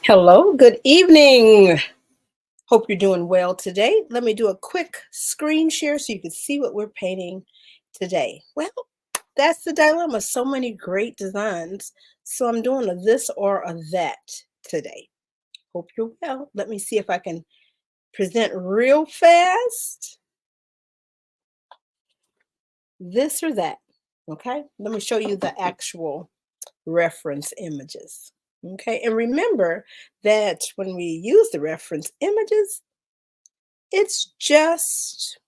Hello, good evening. Hope you're doing well today. Let me do a quick screen share so you can see what we're painting today. Well, that's the dilemma. So many great designs. So I'm doing a this or a that today. Hope you're well. Let me see if I can present real fast. This or that. Okay, let me show you the actual reference images. Okay, and remember that when we use the reference images, it's just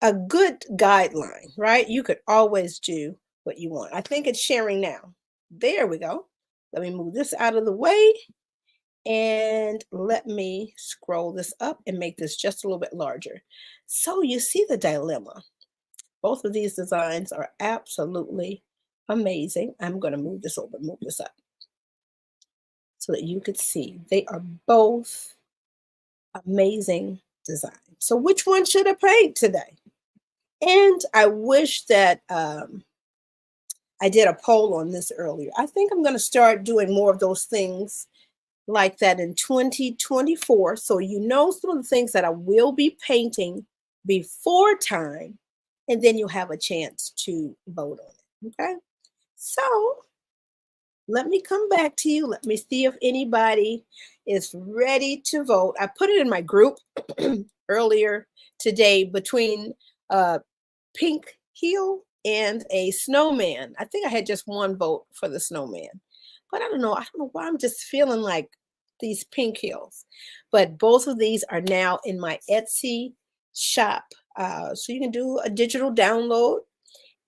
a good guideline, right? You could always do what you want. I think it's sharing now. There we go. Let me move this out of the way and let me scroll this up and make this just a little bit larger. So you see the dilemma. Both of these designs are absolutely amazing. I'm going to move this over, move this up so that you could see they are both amazing designs. So which one should I paint today? And I wish that I did a poll on this earlier. I think I'm going to start doing more of those things like that in 2024. So you know some of the things that I will be painting before time, and then you'll have a chance to vote on it. Okay. So let me come back to you. Let me see if anybody is ready to vote. I put it in my group earlier today between uh, pink heel and a snowman. I think I had just one vote for the snowman, but I don't know. I don't know why I'm just feeling like these pink heels. But both of these are now in my Etsy shop. So you can do a digital download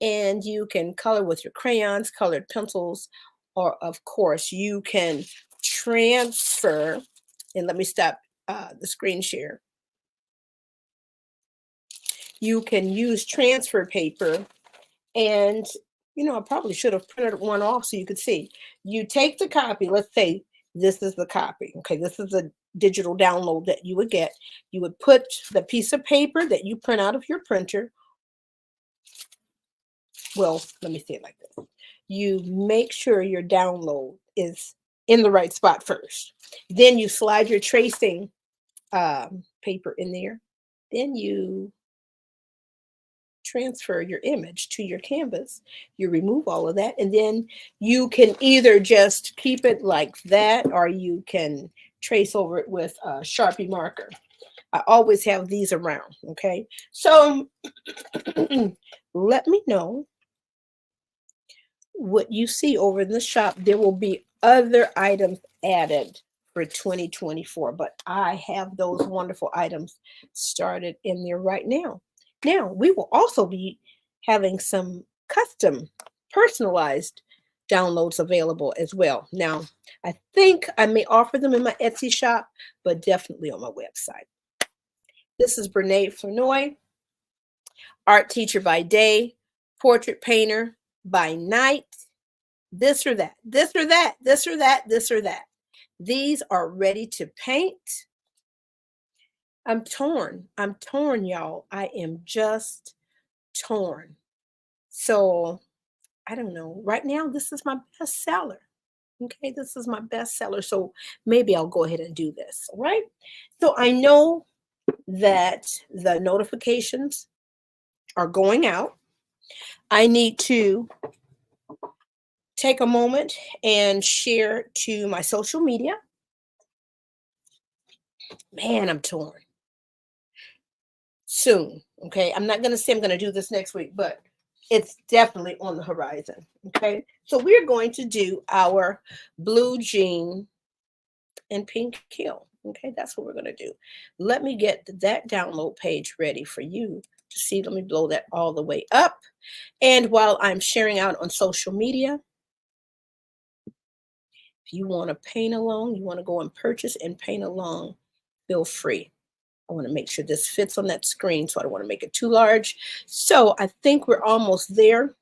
and you can color with your crayons, colored pencils, or of course you can transfer. And let me stop the screen share. You can use transfer paper. And, I probably should have printed one off so you could see. You take the copy, let's say this is the copy. Okay, this is a digital download that you would get. You would put the piece of paper that you print out of your printer. Well, let me say it like this. You make sure your download is in the right spot first. Then you slide your tracing paper in there. Then you transfer your image to your canvas. You remove all of that, and then you can either just keep it like that or you can trace over it with a Sharpie marker. I always have these around. Okay, so let me know what you see over in the shop. There will be other items added for 2024, but I have those wonderful items started in there right now. Now, we will also be having some custom personalized downloads available as well. Now, I think I may offer them in my Etsy shop, but definitely on my website. This is Brene Flournoy, art teacher by day, portrait painter by night. This or that, this or that, this or that, this or that. These are ready to paint. I'm torn. I'm torn, y'all. I am just torn. So I don't know. Right now, this is my best seller. Okay, this is my best seller. So maybe I'll go ahead and do this. All right. So I know that the notifications are going out. I need to take a moment and share to my social media. Man, I'm torn. Soon. Okay. I'm not going to say I'm going to do this next week, but it's definitely on the horizon. Okay. So we're going to do our blue jean and pink heel. Okay. That's what we're going to do. Let me get that download page ready for you to see. Let me blow that all the way up. And while I'm sharing out on social media, if you want to paint along, you want to go and purchase and paint along, feel free. I want to make sure this fits on that screen, so I don't want to make it too large. So I think we're almost there.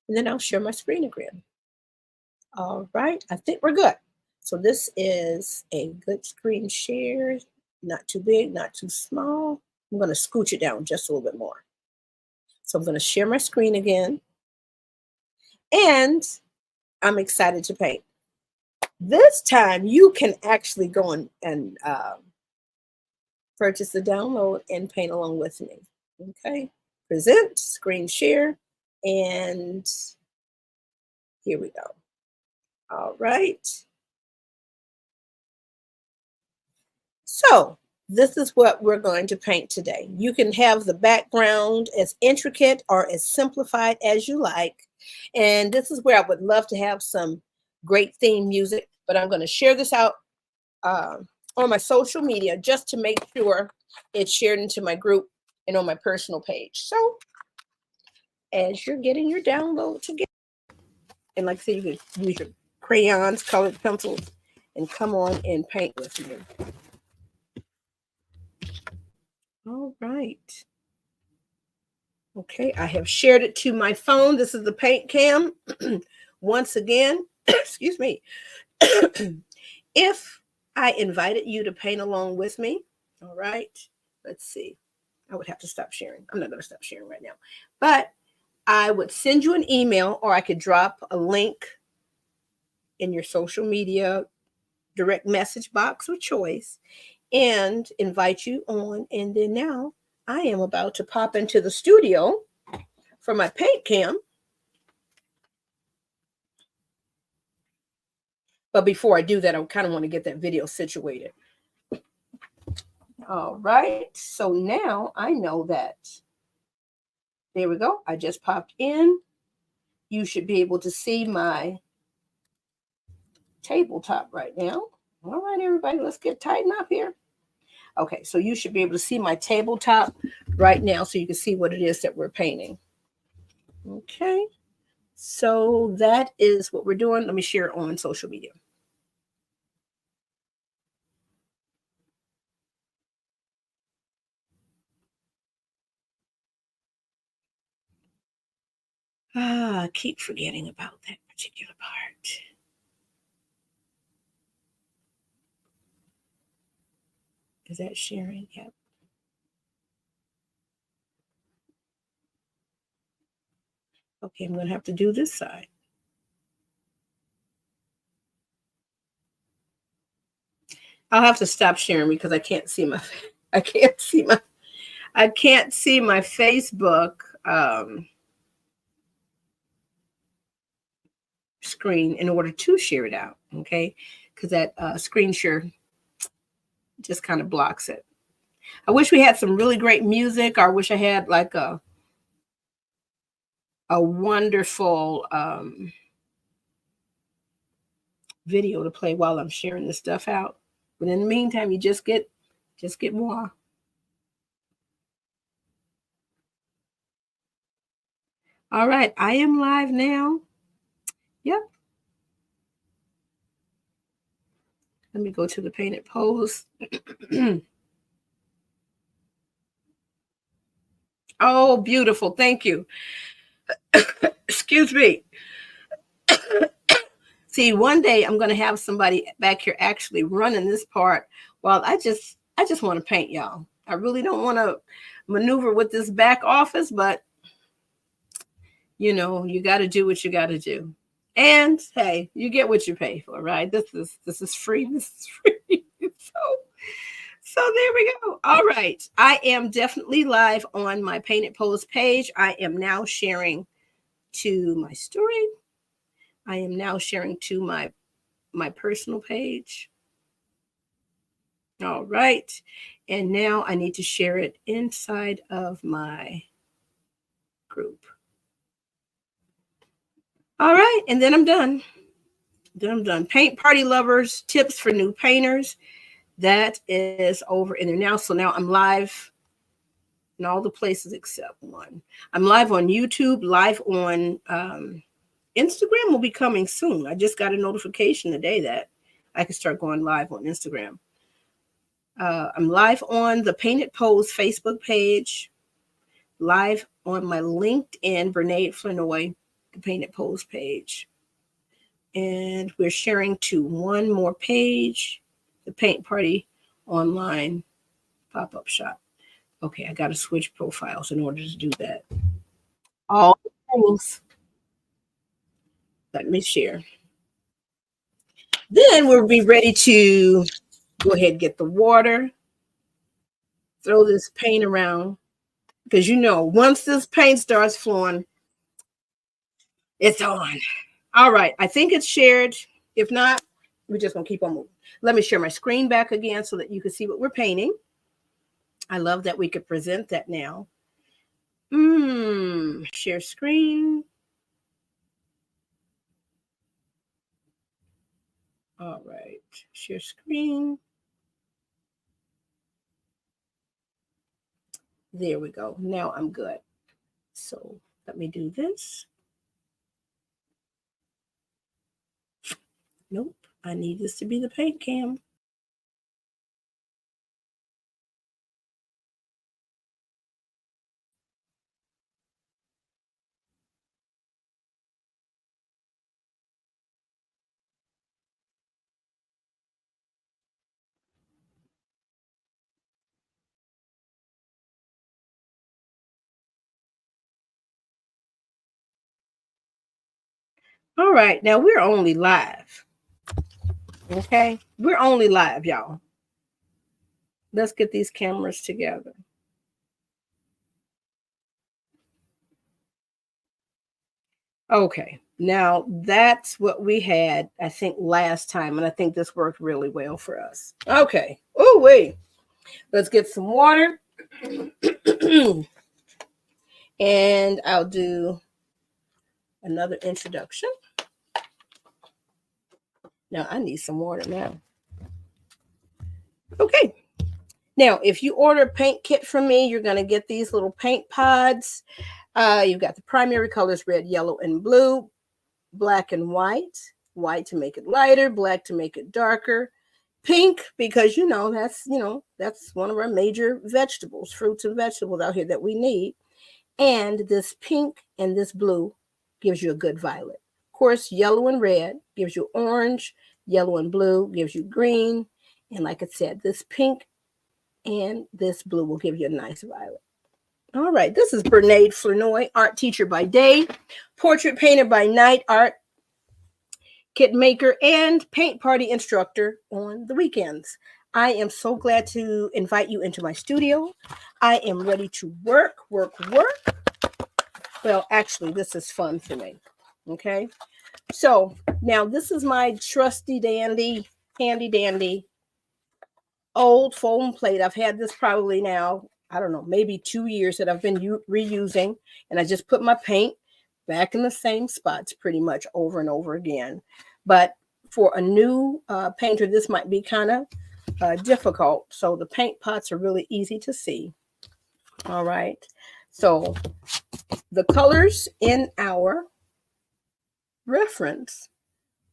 And then I'll share my screen again. All right, I think we're good. So this is a good screen share, not too big, not too small. I'm going to scooch it down just a little bit more. So I'm going to share my screen again. And I'm excited to paint. This time you can actually go and purchase the download and paint along with me. Okay, present, screen share, and here we go. All right. So this is what we're going to paint today. You can have the background as intricate or as simplified as you like. And this is where I would love to have some great theme music, but I'm going to share this out uh, on my social media just to make sure it's shared into my group and on my personal page. So as you're getting your download together, and like I said, you can use your crayons, colored pencils, and come on and paint with me. All right. Okay, I have shared it to my phone. This is the paint cam. Once again, excuse me. If I invited you to paint along with me, all right, let's see. I would have to stop sharing. I'm not going to stop sharing right now. But I would send you an email, or I could drop a link in your social media direct message box of choice and invite you on. And then now I am about to pop into the studio for my paint cam. But before I do that, I kind of want to get that video situated. All right. So now I know that. There we go. I just popped in. You should be able to see my tabletop right now. All right, everybody, let's get tightened up here. Okay, so you should be able to see my tabletop right now so you can see what it is that we're painting. Okay, so that is what we're doing. Let me share it on social media. I keep forgetting about that particular part. Is that sharing? Yep. Okay, I'm going to have to do this side. I'll have to stop sharing because I can't see my I can't see my Facebook screen in order to share it out. Okay, because that screen share just kind of blocks it. I wish we had some really great music. Or I wish I had like a wonderful video to play while I'm sharing this stuff out. But in the meantime, you just get more. All right, I am live now. Yep. Let me go to the painted pose. Oh, beautiful. Thank you. Excuse me. See, one day I'm going to have somebody back here actually running this part while I just want to paint, y'all. I really don't want to maneuver with this back office, but you know, you got to do what you got to do. And hey, you get what you pay for, right? This is free. This is free. So there we go. All right. I am definitely live on my Painted Pose page. I am now sharing to my story. I am now sharing to my personal page. All right. And now I need to share it inside of my group. All right. And then I'm done. Paint party lovers, tips for new painters. That is over in there now. So now I'm live in all the places except one. I'm live on YouTube, live on Instagram will be coming soon. I just got a notification today that I can start going live on Instagram. I'm live on the Painted Pose Facebook page, live on my LinkedIn, Brene Flanoy, the Painted Pose page. And we're sharing to one more page, the Paint Party Online Pop-Up Shop. Okay, I got to switch profiles in order to do that. All things. Let me share. Then we'll be ready to go ahead and get the water, throw this paint around, because you know, once this paint starts flowing, it's on. All right, I think it's shared. If not, we're just gonna keep on moving. Let me share my screen back again so that you can see what we're painting. I love that we could present that now. Share screen. All right, share screen. There we go. Now I'm good. So let me do this. Nope, I need this to be the paint cam. All right, now we're only live. Okay, we're only live, y'all. Let's get these cameras together. Okay, now that's what we had, I think, last time, and I think this worked really well for us. Okay. Oh, wait. Let's get some water. And I'll do another introduction. Now, I need some water now. Okay. Now, if you order a paint kit from me, you're going to get these little paint pods. You've got the primary colors, red, yellow, and blue, black and white. White to make it lighter, black to make it darker, pink because that's one of our major vegetables, fruits and vegetables out here that we need. And this pink and this blue gives you a good violet. Of course, yellow and red gives you orange, yellow and blue gives you green. And like I said, this pink and this blue will give you a nice violet. All right, this is Bernaid Flournoy, art teacher by day, portrait painter by night, art kit maker, and paint party instructor on the weekends. I am so glad to invite you into my studio. I am ready to work. Well, actually, this is fun for me. Okay. So now this is my trusty dandy, handy dandy old foam plate. I've had this probably now, I don't know, maybe 2 years that I've been reusing. And I just put my paint back in the same spots pretty much over and over again. But for a new painter, this might be kind of difficult. So the paint pots are really easy to see. All right. So the colors in our reference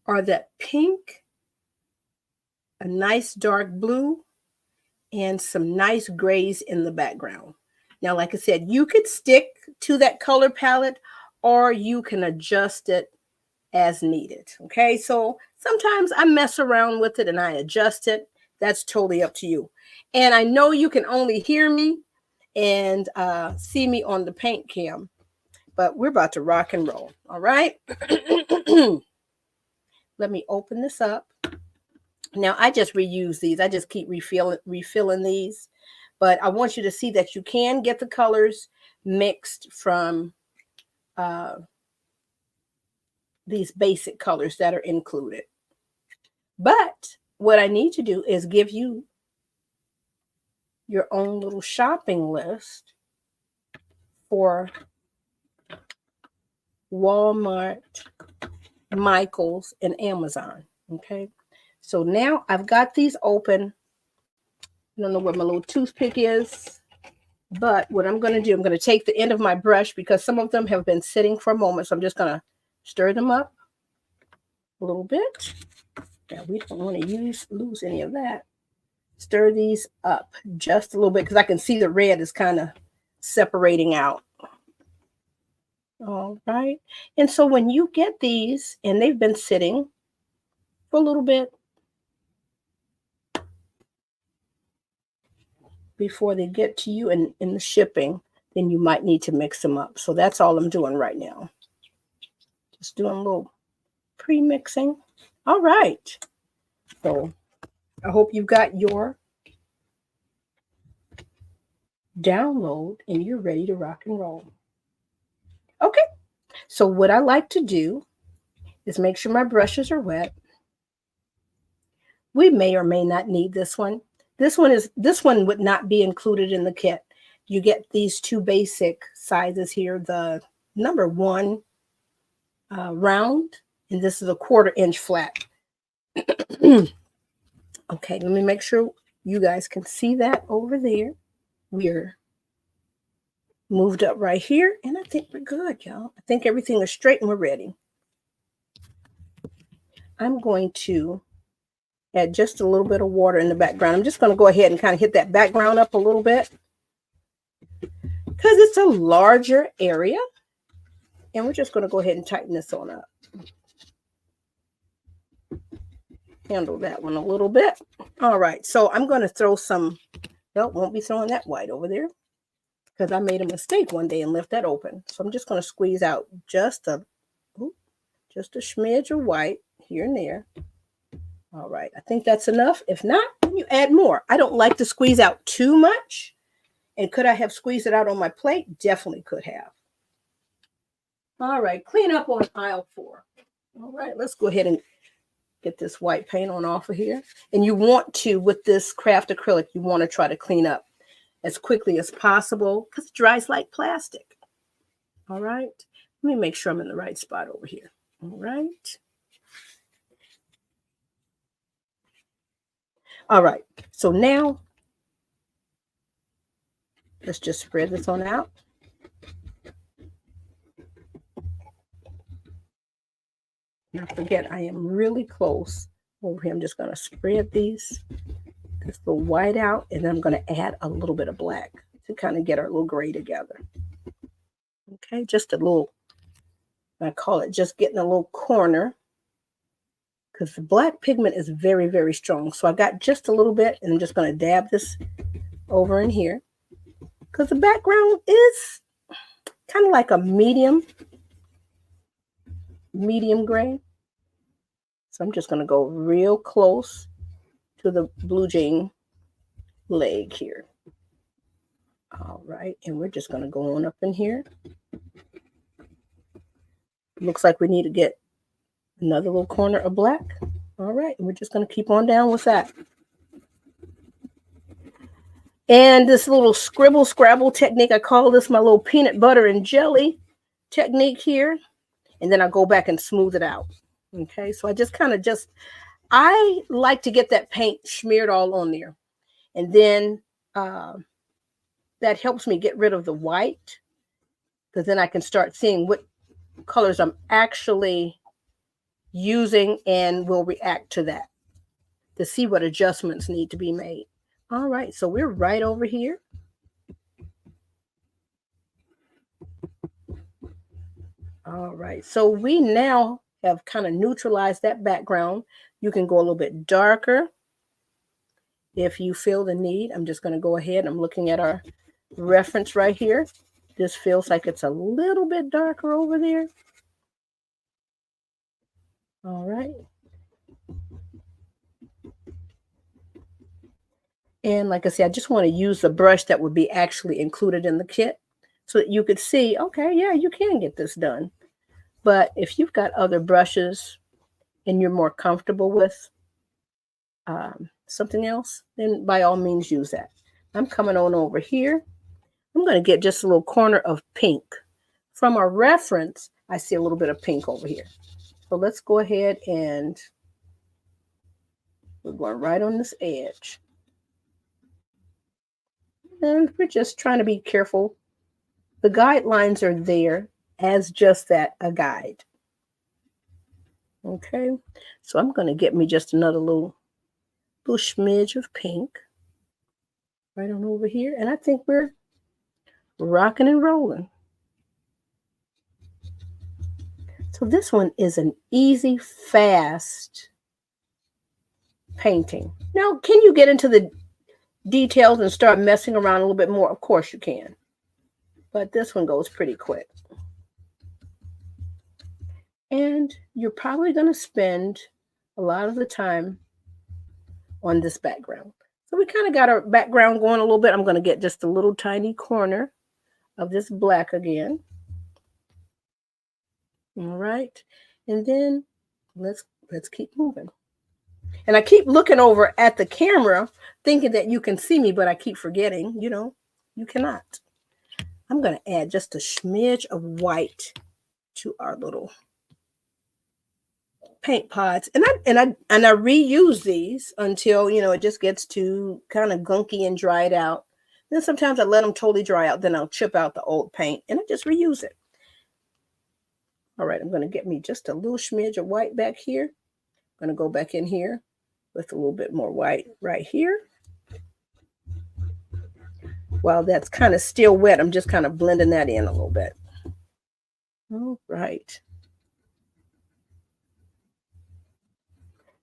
are that pink, a nice dark blue, and some nice grays in the background. Now, like I said, you could stick to that color palette or you can adjust it as needed. Okay, so sometimes I mess around with it and I adjust it. That's totally up to you. And I know you can only hear me and see me on the paint cam, but we're about to rock and roll. All right. Let me open this up. Now, I just reuse these. I just keep refilling these. But I want you to see that you can get the colors mixed from these basic colors that are included. But what I need to do is give you your own little shopping list for Walmart, Michaels, and Amazon. Okay. So now I've got these open. I don't know where my little toothpick is, but what I'm going to do, I'm going to take the end of my brush because some of them have been sitting for a moment. So I'm just going to stir them up a little bit. Now we don't want to lose any of that. Stir these up just a little bit because I can see the red is kind of separating out. All right. And so when you get these and they've been sitting for a little bit before they get to you in the shipping, then you might need to mix them up. So that's all I'm doing right now. Just doing a little pre-mixing. All right. So I hope you've got your download and you're ready to rock and roll. Okay, so what I like to do is make sure my brushes are wet. We may or may not need this one. This one would not be included in the kit. You get these two basic sizes here, the number 1 round, and this is a 1/4 inch flat. Okay, let me make sure you guys can see that over there. We're moved up right here, and I think we're good, y'all. I think everything is straight and we're ready. I'm going to add just a little bit of water in the background. I'm just going to go ahead and kind of hit that background up a little bit because it's a larger area. And we're just going to go ahead and tighten this on up. Handle that one a little bit. All right, so I'm going to throw some, no, won't be throwing that white over there because I made a mistake one day and left that open. So I'm just going to squeeze out just a smidge of white here and there. All right, I think that's enough. If not, you add more. I don't like to squeeze out too much. And could I have squeezed it out on my plate? Definitely could have. All right, clean up on aisle 4. All right, let's go ahead and get this white paint on off of here. And you want to, with this craft acrylic, you want to try to clean up as quickly as possible because it dries like plastic. All right, let me make sure I'm in the right spot over here. All right. All right, so now let's just spread this on out. Don't forget, I am really close over here. I'm just going to spread this little white out, and then I'm going to add a little bit of black to kind of get our little gray together. Okay, just a little, I call it just getting a little corner because the black pigment is very, very strong. So I got just a little bit, and I'm just going to dab this over in here because the background is kind of like a medium gray. So I'm just going to go real close to the blue jean leg here. All right, and we're just going to go on up in here. Looks like we need to get another little corner of black. All right, and we're just going to keep on down with that. And this little scribble scrabble technique, I call this my little peanut butter and jelly technique here. And then I go back and smooth it out. Okay, so I just kind of I like to get that paint smeared all on there. And then that helps me get rid of the white because then I can start seeing what colors I'm actually using and will react to that to see what adjustments need to be made. All right, so we're right over here. All right, so we now have kind of neutralized that background. You can go a little bit darker if you feel the need. I'm just going to go ahead. I'm looking at our reference right here. This feels like it's a little bit darker over there. All right. And like I said, I just want to use the brush that would be actually included in the kit so that you could see, okay, yeah, you can get this done. But if you've got other brushes and you're more comfortable with something else, then by all means use that. I'm coming on over here. I'm going to get just a little corner of pink. From our reference, I see a little bit of pink over here. So let's go ahead and we're going right on this edge. And we're just trying to be careful. The guidelines are there as just that, a guide. Okay, so I'm going to get me just another little smidge of pink right on over here. And I think we're rocking and rolling. So this one is an easy, fast painting. Now, can you get into the details and start messing around a little bit more? Of course you can. But this one goes pretty quick. And you're probably going to spend a lot of the time on this background. So we kind of got our background going a little bit. I'm going to get just a little tiny corner of this black again. All right. And then let's keep moving. And I keep looking over at the camera thinking that you can see me, but I keep forgetting, you cannot. I'm going to add just a smidge of white to our little paint pots. And I reuse these until, it just gets too kind of gunky and dried out. Then sometimes I let them totally dry out. Then I'll chip out the old paint and I just reuse it. All right, I'm going to get me just a little smidge of white back here. I'm going to go back in here with a little bit more white right here. While that's kind of still wet, I'm just kind of blending that in a little bit. All right.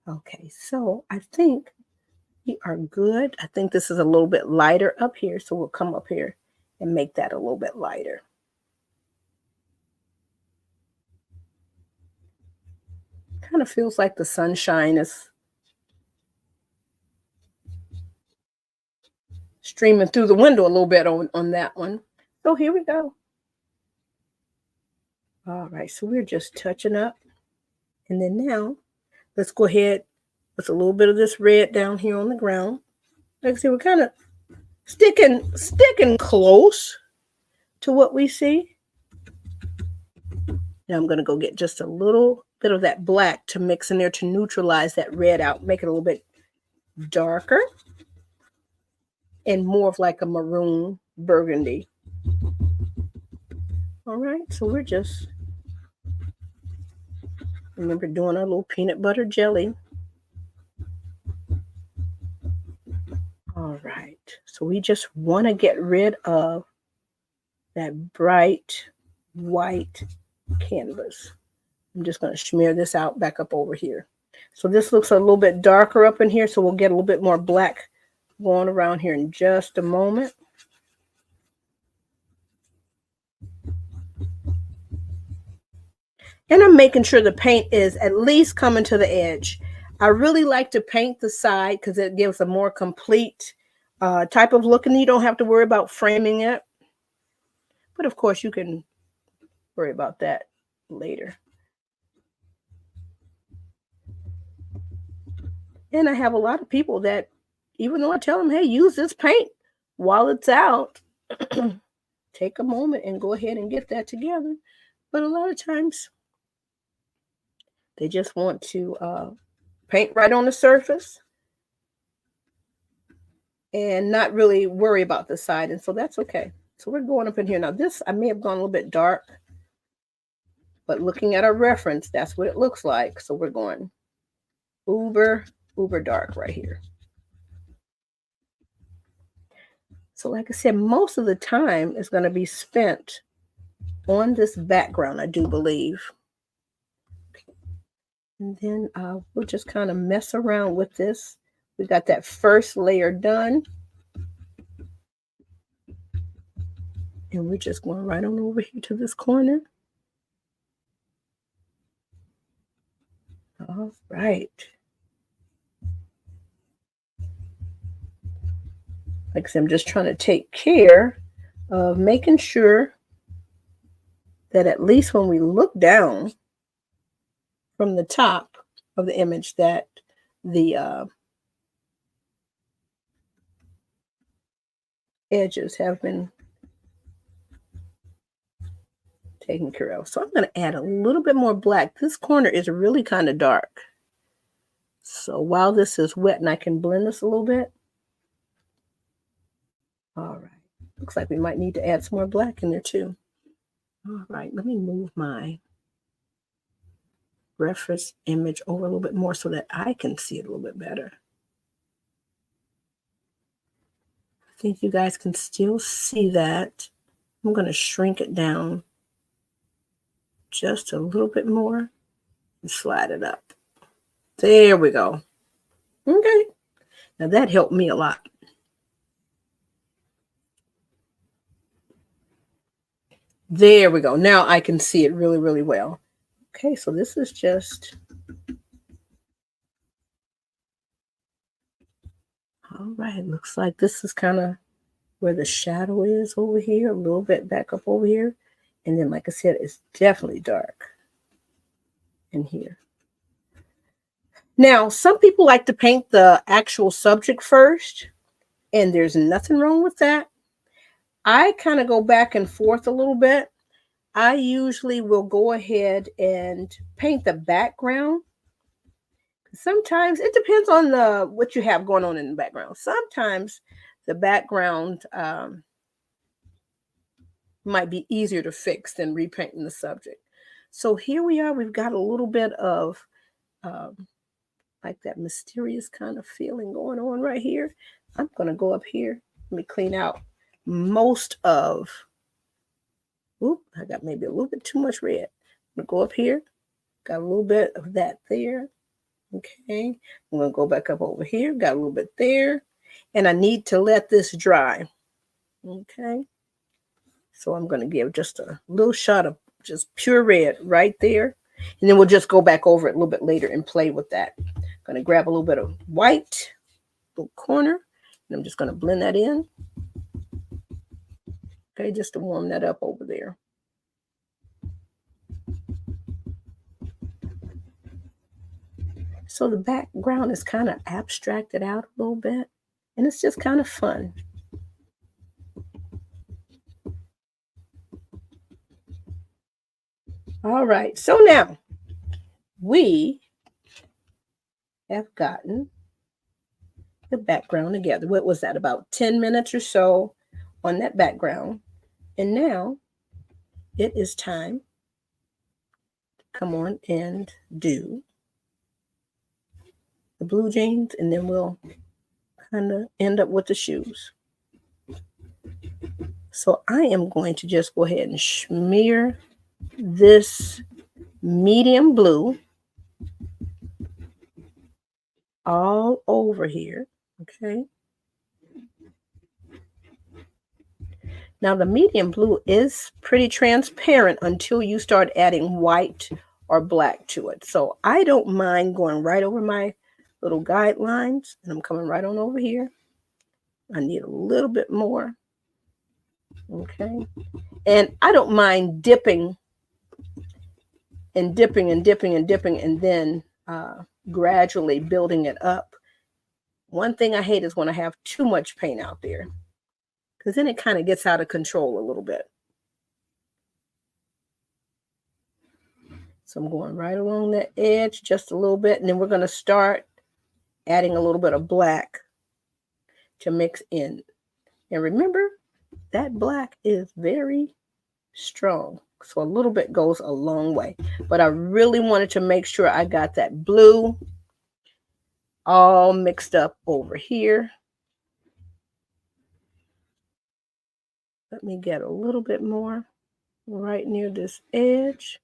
Okay, so I think we are good. I think this is a little bit lighter up here, so we'll come up here and make that a little bit lighter. Kind of feels like the sunshine is streaming through the window a little bit on that one. So here we go. All right, so we're just touching up. And then now, let's go ahead with a little bit of this red down here on the ground. Like I said, we're kind of sticking close to what we see. Now I'm going to go get just a little bit of that black to mix in there to neutralize that red out, make it a little bit darker and more of like a maroon burgundy. All right, so we're just, remember, doing our little peanut butter jelly. All right, so we just want to get rid of that bright white canvas. I'm just going to smear this out back up over here. So this looks a little bit darker up in here, so we'll get a little bit more black going around here in just a moment. And I'm making sure the paint is at least coming to the edge. I really like to paint the side because it gives a more complete type of look, and you don't have to worry about framing it. But of course, you can worry about that later. And I have a lot of people that, even though I tell them, hey, use this paint while it's out, take a moment and go ahead and get that together. But a lot of times, they just want to paint right on the surface and not really worry about the side. And so that's okay. So we're going up in here. Now this, I may have gone a little bit dark, but looking at our reference, that's what it looks like. So we're going uber dark right here. So like I said, most of the time is going to be spent on this background, I do believe. And then we'll just kind of mess around with this. We got that first layer done. And we're just going right on over here to this corner. All right. Like I said, I'm just trying to take care of making sure that at least when we look down from the top of the image, that the edges have been taken care of. So I'm going to add a little bit more black. This corner is really kind of dark. So while this is wet and I can blend this a little bit. All right. Looks like we might need to add some more black in there too. All right. Let me move my reference image over a little bit more so that I can see it a little bit better. I think you guys can still see that. I'm going to shrink it down just a little bit more and slide it up. There we go. Okay. Now that helped me a lot. There we go. Now I can see it really, really well. Okay, so this is just All right, looks like this is kind of where the shadow is over here, a little bit back up over here. And then, like I said, it's definitely dark in here. Now, some people like to paint the actual subject first, and there's nothing wrong with that. I kind of go back and forth a little bit. I usually will go ahead and paint the background. Sometimes it depends on what you have going on in the background. Sometimes the background might be easier to fix than repainting the subject. So here we are. We've got a little bit of like that mysterious kind of feeling going on right here. I'm going to go up here. Let me clean out most of, I got maybe a little bit too much red. I'm going to go up here. Got a little bit of that there. Okay. I'm going to go back up over here. Got a little bit there. And I need to let this dry. Okay. So I'm going to give just a little shot of just pure red right there. And then we'll just go back over it a little bit later and play with that. I'm going to grab a little bit of white, little corner, and I'm just going to blend that in. Okay, just to warm that up over there. So the background is kind of abstracted out a little bit, and it's just kind of fun. All right, so now we have gotten the background together. What was that, about 10 minutes or so on that background? And now it is time to come on and do the blue jeans, and then we'll kind of end up with the shoes. So I am going to just go ahead and smear this medium blue all over here. Okay. Now the medium blue is pretty transparent until you start adding white or black to it. So I don't mind going right over my little guidelines, and I'm coming right on over here. I need a little bit more. Okay. And I don't mind dipping and dipping and dipping and dipping, and then gradually building it up. One thing I hate is when I have too much paint out there, because then it kind of gets out of control a little bit. So I'm going right along that edge just a little bit, and then we're going to start adding a little bit of black to mix in. And remember, that black is very strong. So a little bit goes a long way. But I really wanted to make sure I got that blue all mixed up over here. Let me get a little bit more right near this edge.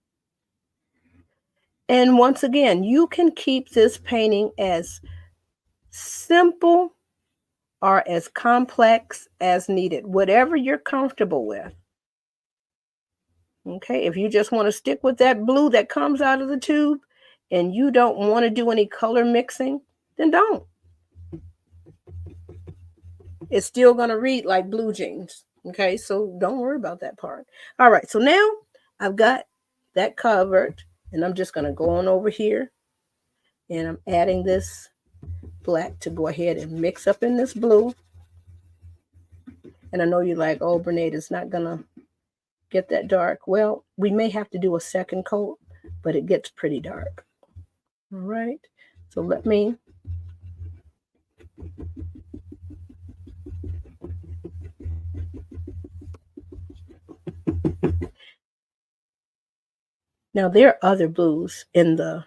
And once again, you can keep this painting as simple or as complex as needed, whatever you're comfortable with. Okay, if you just want to stick with that blue that comes out of the tube and you don't want to do any color mixing, then don't. It's still going to read like blue jeans. Okay, so don't worry about that part. All right, so now I've got that covered, and I'm just going to go on over here, and I'm adding this black to go ahead and mix up in this blue. And I know you're like, oh, Bernade, it's not going to get that dark. Well, we may have to do a second coat, but it gets pretty dark. All right, so let me now there are other blues in the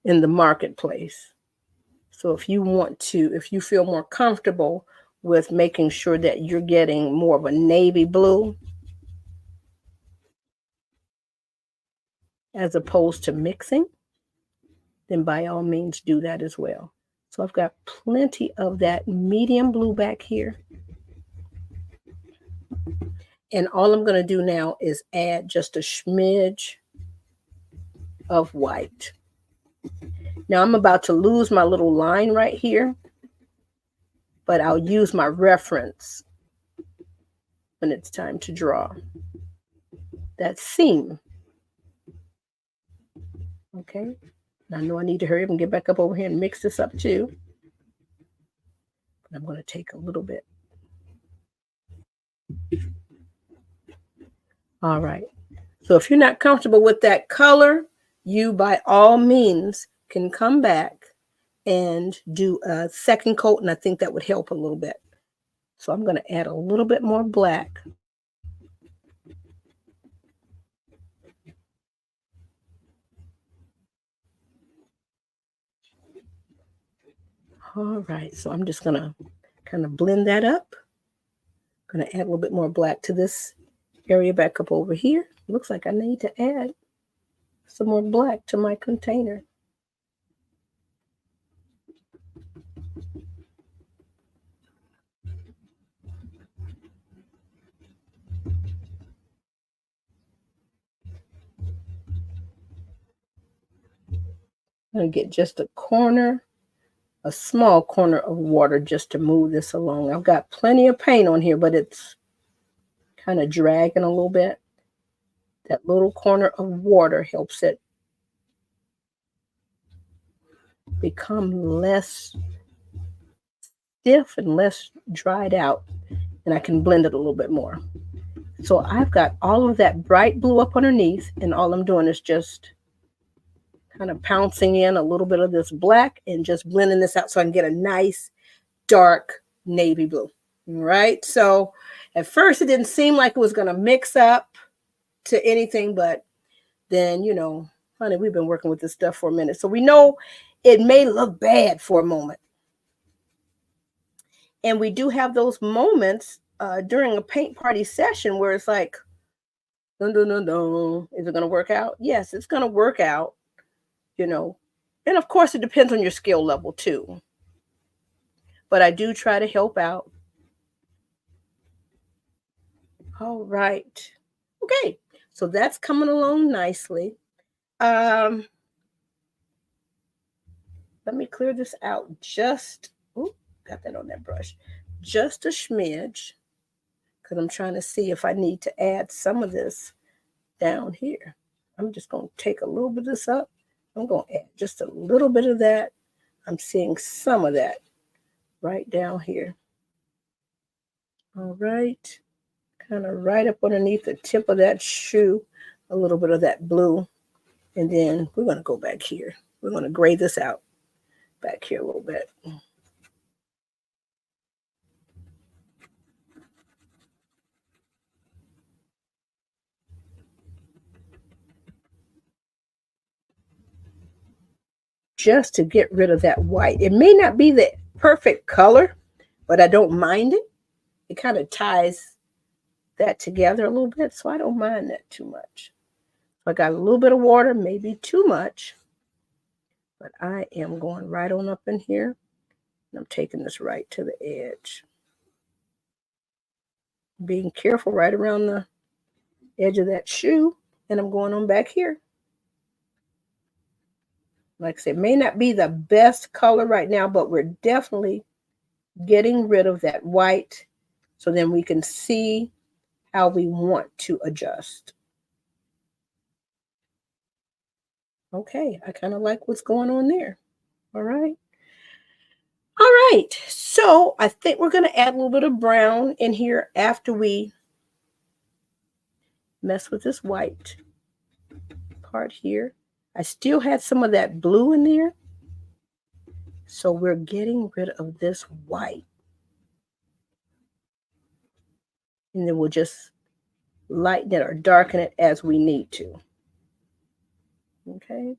marketplace. So if you feel more comfortable with making sure that you're getting more of a navy blue as opposed to mixing, then by all means do that as well. So I've got plenty of that medium blue back here. And all I'm going to do now is add just a smidge of white. Now I'm about to lose my little line right here, but I'll use my reference when it's time to draw that seam. Okay, I know I need to hurry up and get back up over here and mix this up too. But I'm going to take a little bit. All right. So if you're not comfortable with that color, you by all means can come back and do a second coat, and I think that would help a little bit. So I'm going to add a little bit more black. All right, so I'm just going to kind of blend that up. Going to add a little bit more black to this area back up over here. Looks like I need to add some more black to my container. I'm going to get just a corner, a small corner of water just to move this along. I've got plenty of paint on here, but it's kind of dragging a little bit. That little corner of water helps it become less stiff and less dried out, and I can blend it a little bit more. So I've got all of that bright blue up underneath, and all I'm doing is just kind of pouncing in a little bit of this black and just blending this out so I can get a nice dark navy blue. All right, so at first it didn't seem like it was going to mix up to anything, but then, you know, honey, we've been working with this stuff for a minute, so we know it may look bad for a moment. And we do have those moments during a paint party session where it's like, dun, dun, dun, dun. Is it going to work out? Yes, it's going to work out, you know. And of course, it depends on your skill level too. But I do try to help out. All right. Okay. So that's coming along nicely. Let me clear this out just, ooh, got that on that brush. Just a smidge, because I'm trying to see if I need to add some of this down here. I'm just going to take a little bit of this up. I'm going to add just a little bit of that. I'm seeing some of that right down here. All right. Kind of right up underneath the tip of that shoe, a little bit of that blue. And then we're going to go back here. We're going to gray this out back here a little bit. Just to get rid of that white. It may not be the perfect color, but I don't mind it. It kind of ties that together a little bit, so I don't mind that too much. So I got a little bit of water, maybe too much, but I am going right on up in here, and I'm taking this right to the edge. Being careful right around the edge of that shoe, and I'm going on back here. Like I said, may not be the best color right now, but we're definitely getting rid of that white so then we can see how we want to adjust. Okay, I kind of like what's going on there. All right. All right, so I think we're going to add a little bit of brown in here after we mess with this white part here. I still had some of that blue in there, so we're getting rid of this white. And then we'll just lighten it or darken it as we need to. Okay.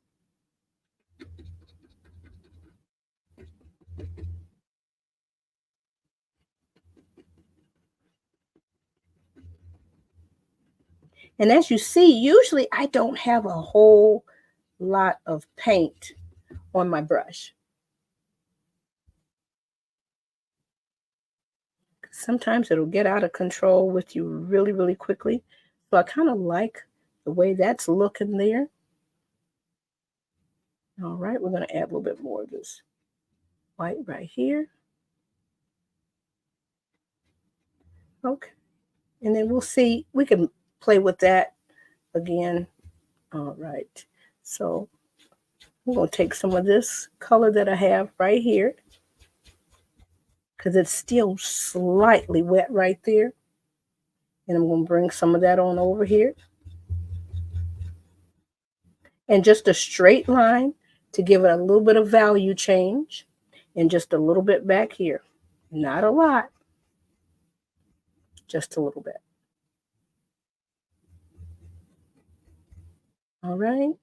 And as you see, usually I don't have a whole lot of paint on my brush. Sometimes it'll get out of control with you really, really quickly. So I kind of like the way that's looking there. All right, we're going to add a little bit more of this white right here. Okay. And then we'll see, we can play with that again. All right. So I'm going to take some of this color that I have right here because it's still slightly wet right there. And I'm going to bring some of that on over here. And just a straight line to give it a little bit of value change. And just a little bit back here. Not a lot, just a little bit. All right.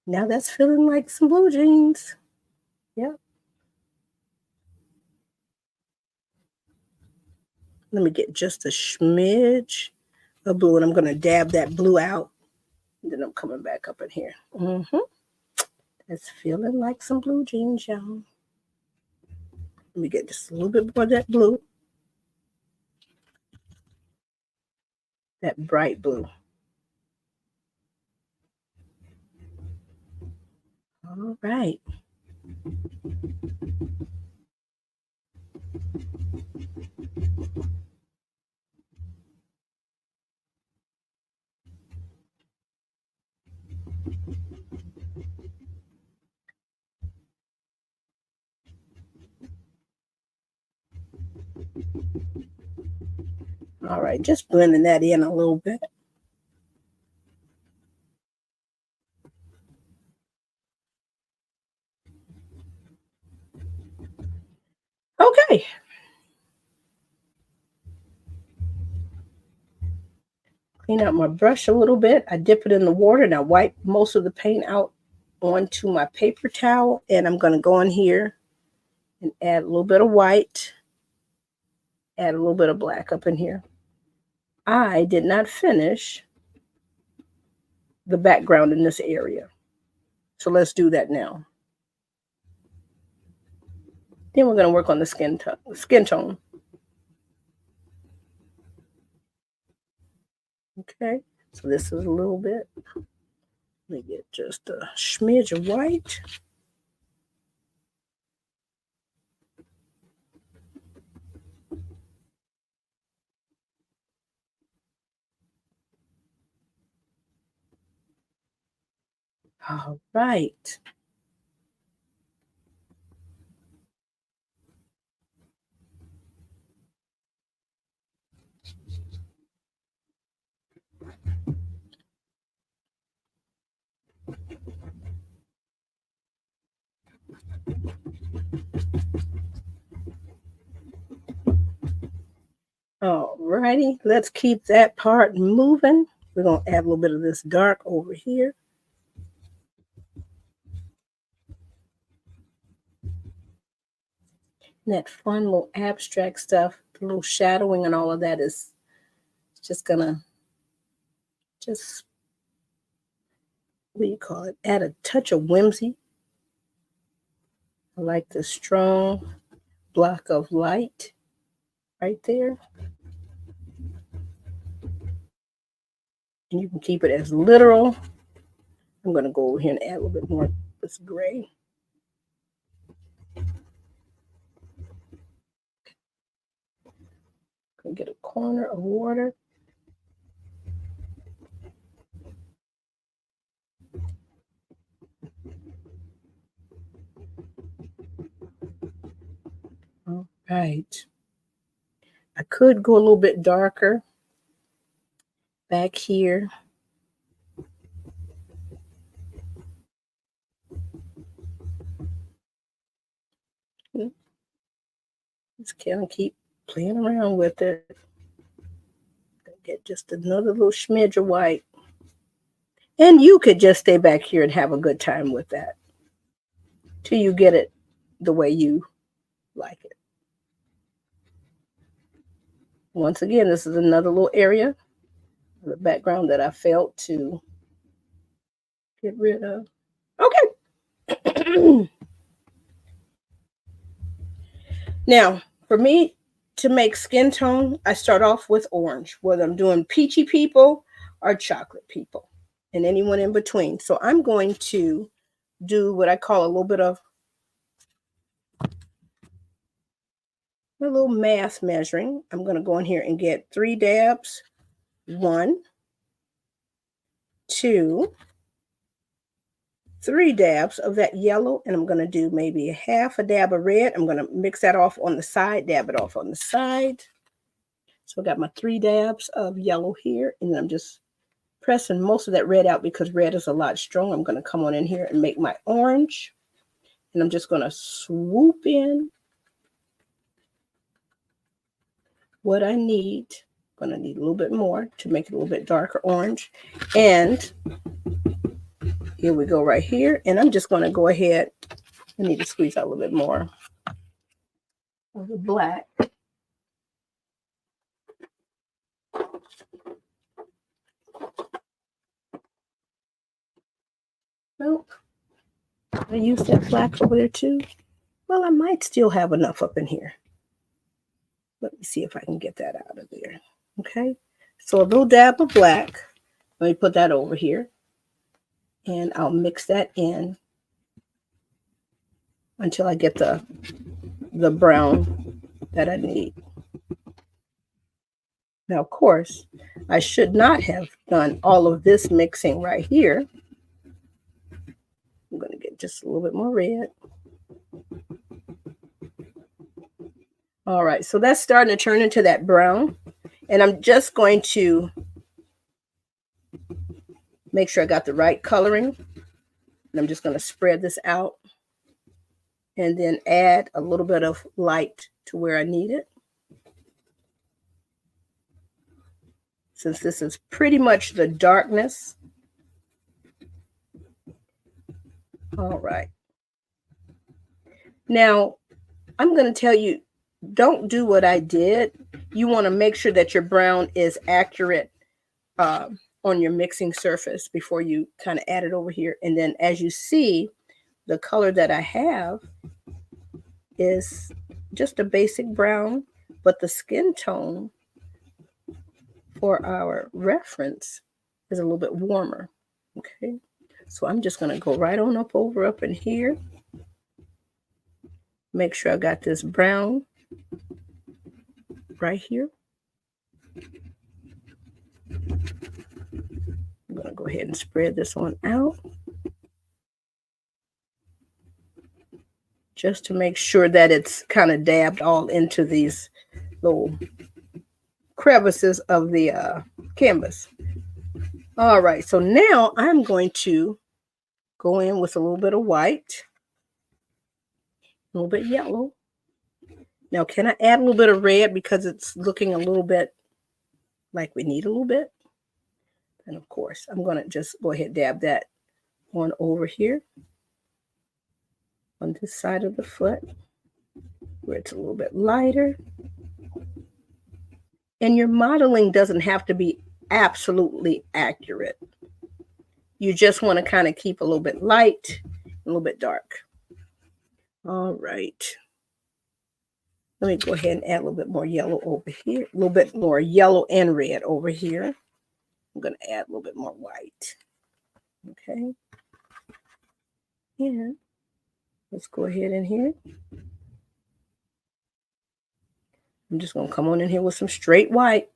Now that's feeling like some blue jeans. Yep. Let me get just a smidge of blue, and I'm going to dab that blue out. And then I'm coming back up in here. That's feeling like some blue jeans, y'all. Let me get just a little bit more of that blue. That bright blue. All right. All right, just blending that in a little bit. Okay. Clean out my brush a little bit. I dip it in the water and I wipe most of the paint out onto my paper towel. And I'm going to go in here and add a little bit of white, add a little bit of black up in here. I did not finish the background in this area. So let's do that now. Then we're going to work on the skin tone. Okay, so this is a little bit. Let me get just a smidge of white. All right. All righty, let's keep that part moving. We're going to add a little bit of this dark over here. And that fun little abstract stuff, the little shadowing and all of that is just going to what do you call it? Add a touch of whimsy. I like the strong block of light right there. And you can keep it as literal. I'm going to go over here and add a little bit more of this gray. Gonna get a corner of water. All right. I could go a little bit darker back here. Just kind of keep playing around with it. Get just another little smidge of white. And you could just stay back here and have a good time with that till you get it the way you like it. Once again, this is another little area of the background that I failed to get rid of. Okay. Now, for me to make skin tone, I start off with orange, whether I'm doing peachy people or chocolate people and anyone in between. So I'm going to do what I call a little bit of a little mass measuring. I'm going to go in here and get 3 dabs. 1, 2, 3 dabs of that yellow, and I'm going to do maybe half a dab of red. I'm going to mix that off on the side, dab it off on the side. So I got my 3 dabs of yellow here, and then I'm just pressing most of that red out because red is a lot stronger. I'm going to come on in here and make my orange, and I'm just going to swoop in what I need. I'm going to need a little bit more to make it a little bit darker orange. And here we go right here. And I'm just going to go ahead. I need to squeeze out a little bit more of the black. Nope. I use that black over there too. Well, I might still have enough up in here. Let me see if I can get that out of there. Okay. So a little dab of black. Let me put that over here. And I'll mix that in until I get the brown that I need. Now, of course, I should not have done all of this mixing right here. I'm going to get just a little bit more red. All right, so that's starting to turn into that brown. And I'm just going to make sure I got the right coloring. And I'm just going to spread this out and then add a little bit of light to where I need it. Since this is pretty much the darkness. All right. Now, I'm going to tell you, don't do what I did. You want to make sure that your brown is accurate on your mixing surface before you kind of add it over here. And then as you see, the color that I have is just a basic brown, but the skin tone for our reference is a little bit warmer. Okay, so I'm just going to go right on up in here. Make sure I got this brown right here. I'm going to go ahead and spread this one out just to make sure that it's kind of dabbed all into these little crevices of the canvas. All right, so now I'm going to go in with a little bit of white, a little bit yellow. Now, can I add a little bit of red because it's looking a little bit like we need a little bit? And of course, I'm going to just go ahead and dab that on over here on this side of the foot where it's a little bit lighter. And your modeling doesn't have to be absolutely accurate. You just want to kind of keep a little bit light, a little bit dark. All right. Let me go ahead and add a little bit more yellow over here, a little bit more yellow and red over here. I'm going to add a little bit more white. Okay. And let's go ahead in here. I'm just going to come on in here with some straight white.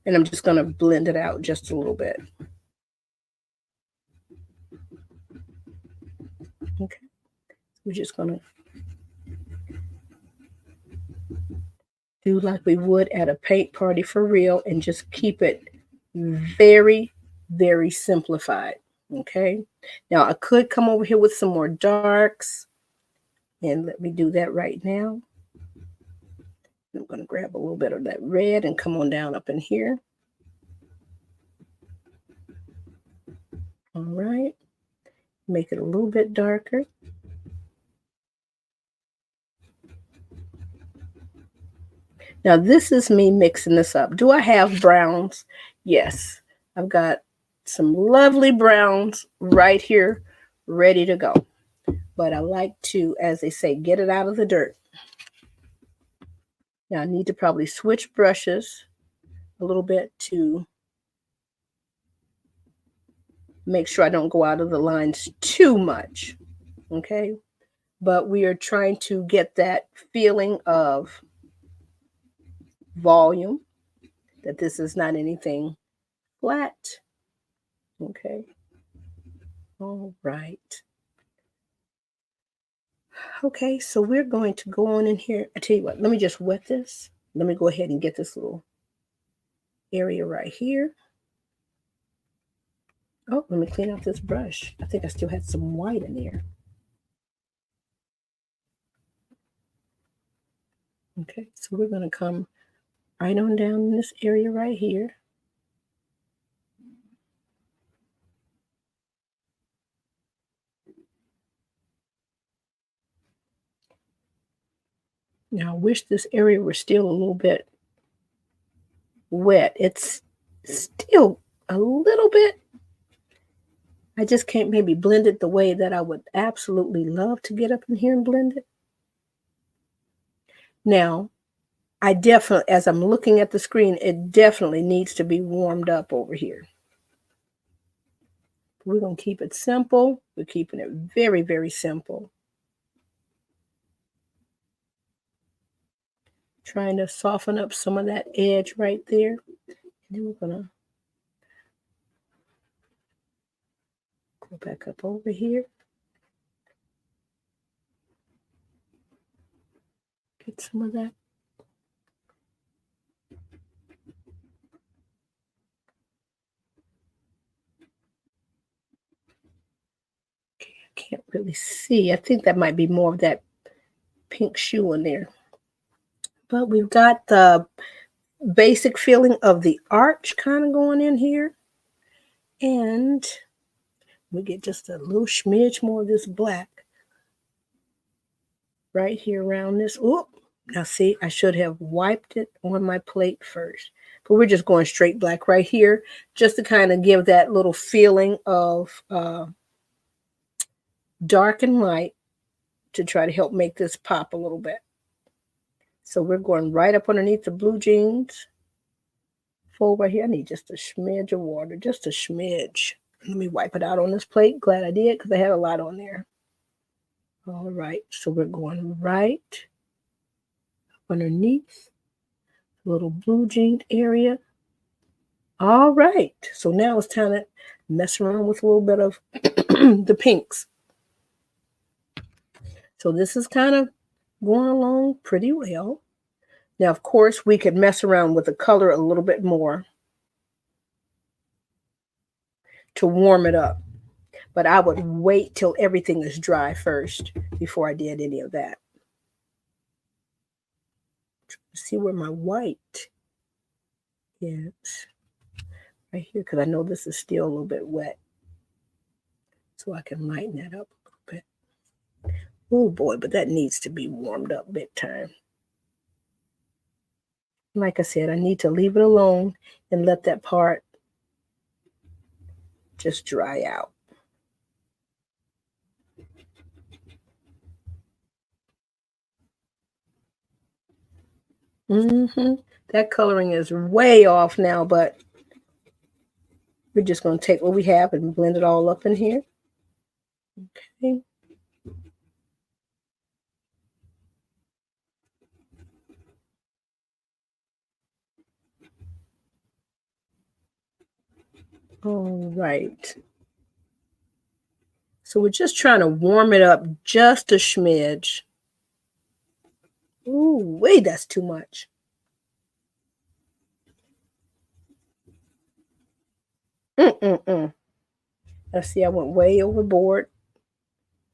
And I'm just going to blend it out just a little bit. Okay. We're just going to do like we would at a paint party for real and just keep it very, very simplified. Okay. Now I could come over here with some more darks, and let me do that right now. I'm going to grab a little bit of that red and come on down up in here. All right. Make it a little bit darker. Now this is me mixing this up. Do I have browns? Yes. I've got some lovely browns right here ready to go. But I like to, as they say, get it out of the dirt. Now I need to probably switch brushes a little bit to make sure I don't go out of the lines too much. Okay. But we are trying to get that feeling of volume, that this is not anything flat. Okay. All right. Okay, so we're going to go on in here. I tell you what, let me just wet this. Let me go ahead and get this little area right here. Oh, let me clean out this brush. I think I still had some white in there. Okay, so we're going to come right on down in this area right here. Now, I wish this area were still a little bit wet. It's still a little bit. I just can't maybe blend it the way that I would absolutely love to get up in here and blend it. Now, I definitely, as I'm looking at the screen, it definitely needs to be warmed up over here. We're going to keep it simple. We're keeping it very, very simple. Trying to soften up some of that edge right there. And then we're going to go back up over here. Get some of that. Okay, I can't really see. I think that might be more of that pink shoe in there. But we've got the basic feeling of the arch kind of going in here. And we get just a little smidge more of this black right here around this. Oop. Now see, I should have wiped it on my plate first. But we're just going straight black right here, just to kind of give that little feeling of dark and light to try to help make this pop a little bit. So we're going right up underneath the blue jeans. Fold right here. I need just a smidge of water, just a smidge. Let me wipe it out on this plate. Glad I did because I had a lot on there. All right, so we're going right underneath the little blue jean area. All right, so now it's time to mess around with a little bit of the pinks. So this is kind of going along pretty well. Now, of course, we could mess around with the color a little bit more to warm it up. But I would wait till everything is dry first before I did any of that. See where my white is. Right here, because I know this is still a little bit wet. So I can lighten that up a little bit. Oh boy, but that needs to be warmed up big time. Like I said, I need to leave it alone and let that part just dry out. That coloring is way off now, but we're just going to take what we have and blend it all up in here. Okay. All right. So we're just trying to warm it up just a smidge. Ooh, wait, that's too much. Let's see, I went way overboard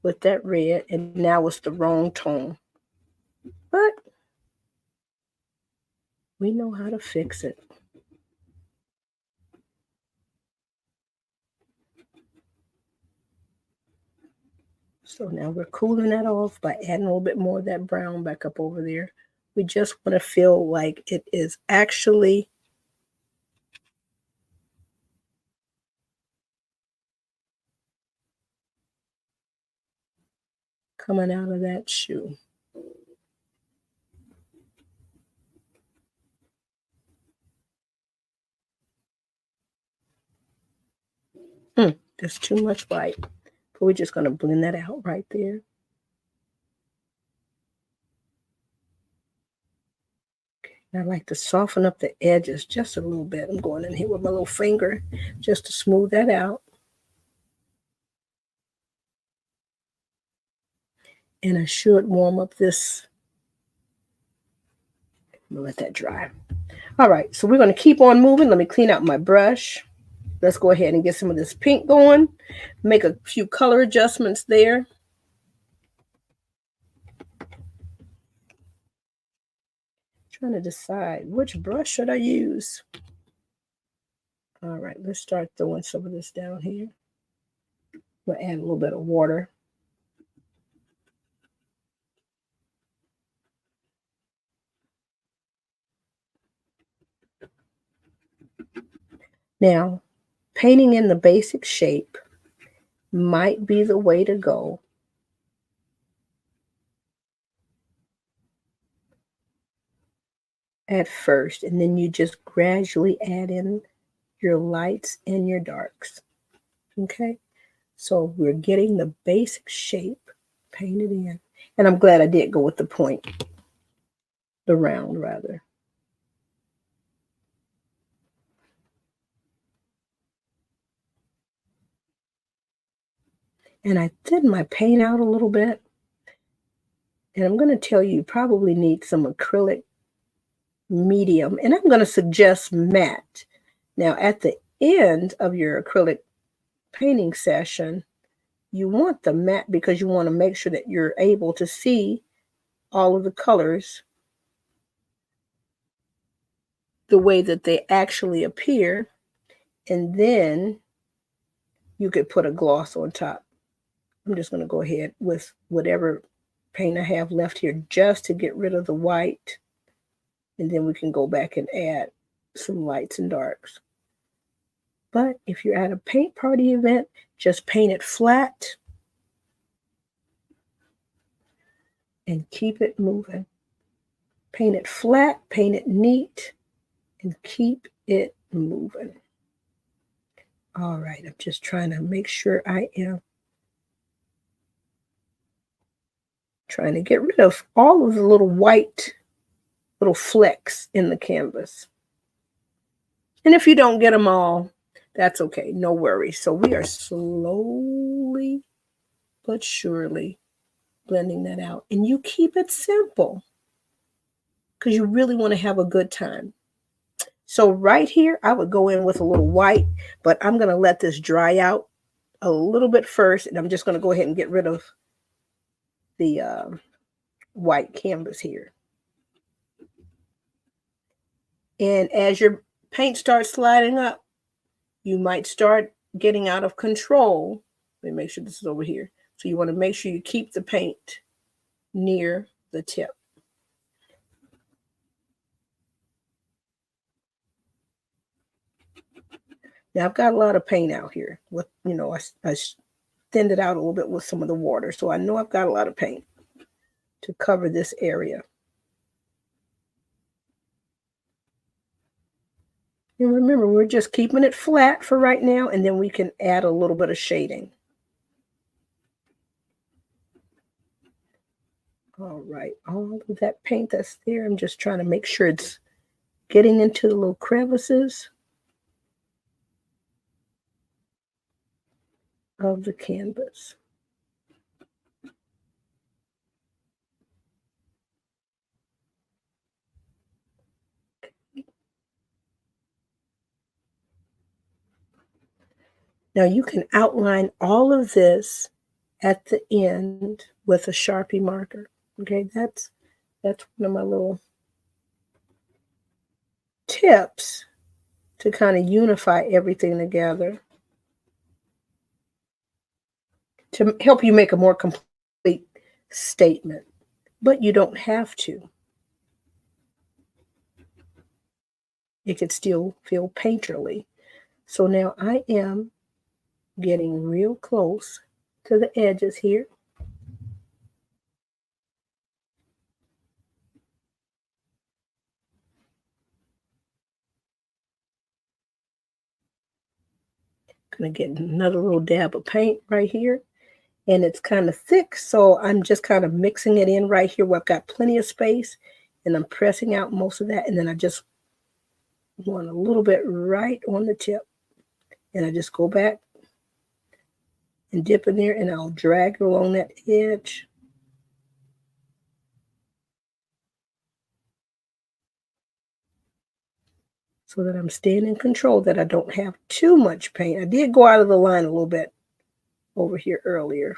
with that red, and now it's the wrong tone. But we know how to fix it. So now we're cooling that off by adding a little bit more of that brown back up over there. We just want to feel like it is actually coming out of that shoe. That's too much white. But we're just going to blend that out right there. I like to soften up the edges just a little bit. I'm going in here with my little finger just to smooth that out. And I should warm up this. I'm going to let that dry. All right, so we're going to keep on moving. Let me clean out my brush. Let's go ahead and get some of this pink going. Make a few color adjustments there. Trying to decide which brush should I use. All right, let's start throwing some of this down here. We'll add a little bit of water. Now, painting in the basic shape might be the way to go. At first, and then you just gradually add in your lights and your darks. Okay, so we're getting the basic shape painted in. And I'm glad I did go with the point, the round rather. And I thinned my paint out a little bit. And I'm going to tell you probably need some acrylic medium. And I'm going to suggest matte. Now, at the end of your acrylic painting session, you want the matte because you want to make sure that you're able to see all of the colors the way that they actually appear. And then you could put a gloss on top. I'm just going to go ahead with whatever paint I have left here just to get rid of the white. And then we can go back and add some lights and darks. But if you're at a paint party event, just paint it flat and keep it moving. Paint it flat, paint it neat, and keep it moving. All right, I'm just trying to make sure I am trying to get rid of all of the little white little flecks in the canvas. And if you don't get them all, that's okay. No worries. So we are slowly but surely blending that out. And you keep it simple because you really want to have a good time. So right here, I would go in with a little white, but I'm going to let this dry out a little bit first. And I'm just going to go ahead and get rid of the white canvas here. And as your paint starts sliding up, you might start getting out of control. Let me make sure this is over here. So you want to make sure you keep the paint near the tip. Now I've got a lot of paint out here. With I thinned it out a little bit with some of the water, so I know I've got a lot of paint to cover this area. And remember, we're just keeping it flat for right now, and then we can add a little bit of shading. All right, all of that paint that's there, I'm just trying to make sure it's getting into the little crevices of the canvas. Now you can outline all of this at the end with a Sharpie marker. Okay, that's one of my little tips to kind of unify everything together to help you make a more complete statement. But you don't have to. It could still feel painterly. So now I am getting real close to the edges here. Gonna get another little dab of paint right here. And it's kind of thick, so I'm just kind of mixing it in right here where I've got plenty of space, and I'm pressing out most of that, and then I just want a little bit right on the tip, and I just go back and dip in there, and I'll drag along that edge. So that I'm staying in control, that I don't have too much paint. I did go out of the line a little bit over here earlier.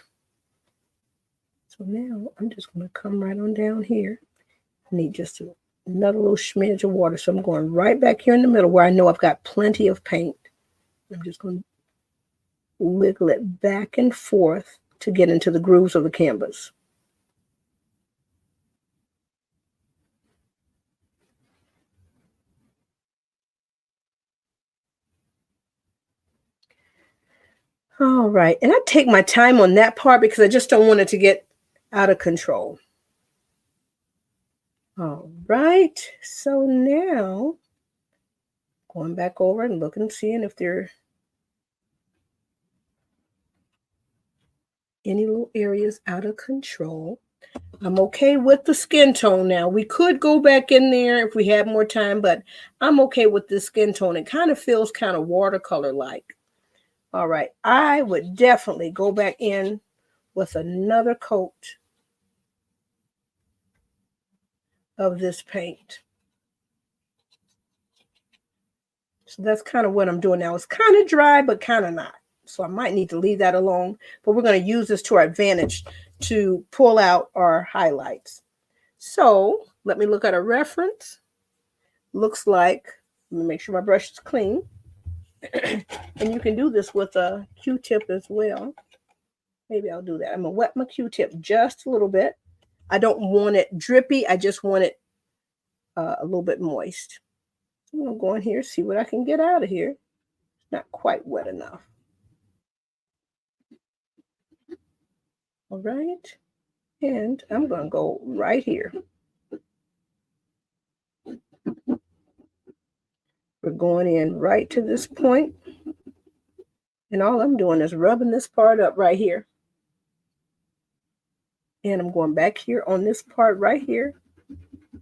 So now I'm just going to come right on down here. I need just another little smidge of water. So I'm going right back here in the middle where I know I've got plenty of paint. I'm just going to wiggle it back and forth to get into the grooves of the canvas. All right, and I take my time on that part because I just don't want it to get out of control. All right, so now going back over and looking and seeing if there are any little areas out of control. I'm okay with the skin tone now. We could go back in there if we had more time, but I'm okay with this skin tone. It kind of feels kind of watercolor-like. All right, I would definitely go back in with another coat of this paint. So that's kind of what I'm doing now. It's kind of dry, but kind of not. So I might need to leave that alone, but we're going to use this to our advantage to pull out our highlights. So let me look at a reference. Looks like, let me make sure my brush is clean. And you can do this with a Q-tip as well. Maybe I'll do that. I'm going to wet my Q-tip just a little bit. I don't want it drippy. I just want it a little bit moist. I'm going to go in here, see what I can get out of here. It's not quite wet enough. All right. And I'm going to go right here. We're going in right to this point. And all I'm doing is rubbing this part up right here. And I'm going back here on this part right here